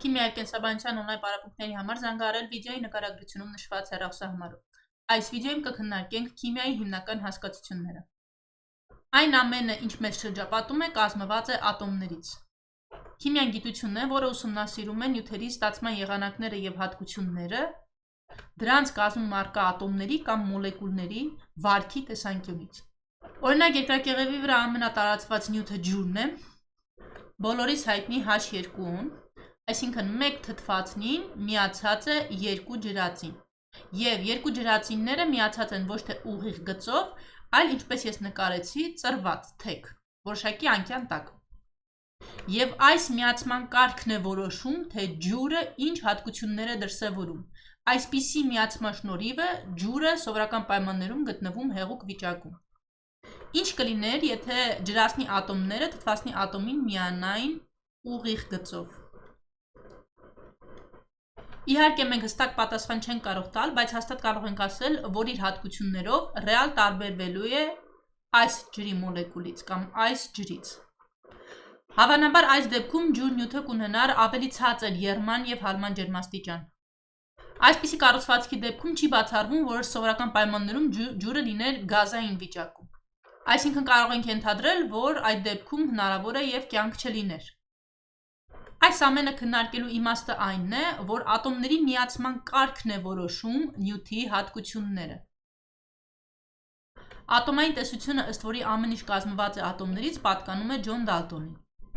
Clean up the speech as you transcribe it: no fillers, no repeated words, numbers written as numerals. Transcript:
Քիմիայի կենսաբանության օնլայն պարապմունքների համար զանգահարել վիդեոյի նկարագրությունում նշված հեռախոսահամարով։ Այս վիդեոյում կքննարկենք քիմիայի հիմնական հասկացությունները։ Այն ամենը, ինչ մեզ շրջապատում է, կազմված է ատոմներից։ Քիմիան գիտությունն է, որը ուսումնասիրում է նյութերի ստացման եղանակները եւ հատկությունները, դրանց կազմում առկա ատոմների կամ մոլեկուլների վարքի տեսանկյունից։ Օրինակ, երկրակեղևի վրա ամենատարածված նյութը ջուրն է, բոլորիս հայտնի H2-ն, այսինքն մեկ թթվածնին միացած է երկու ջրածին, եւ երկու ջրածինները միացած են ոչ թե ուղիղ գծով, այլ ինչպես ես նկարեցի, ծռված, թեք, որոշակի անկյան տակ։ Եվ այս միացման կարգն է որոշում, թե ջուրը ինչ հատկություններ է դրսևորում։ Այսպիսի միացման շնորհիվ է ջուրը սովորական պայմաններում գտնվում հեղուկ վիճակում։ Ինչ կլիներ, եթե ջրածնի ատոմները թթվածնի ատոմին միանային ուղիղ գծով։ Իհարկե մենք հստակ պատասխան չենք կարող տալ, բայց հաստատ կարող ենք ասել, որ իր հատկություններով ռեալ տարբերվելու է այս ջրի մոլեկուլից կամ այս ջրից։ Հավանաբար այս դեպքում ջուրնյութը կունենար ավելի ցածր եռման եւ հալման ջերմաստիճան։ Այսպիսի կառուցվածքի դեպքում չի բացառվում, որ սովորական պայմաններում ջուրը լիներ գազային վիճակում։ Այսինքն կարող ենք ենթադրել, որ այդ դեպքում հնարավոր է եւ կյանք չլիներ։ Այս ամենը քննարկելու իմաստը այն է, որ ատոմների միացման կարգն է որոշում նյութի հատկությունները։ Ատոմային տեսությունը, ըստ որի ամեն ինչ կազմված է ատոմներից, պատկանում է Ջոն Դալտոնին։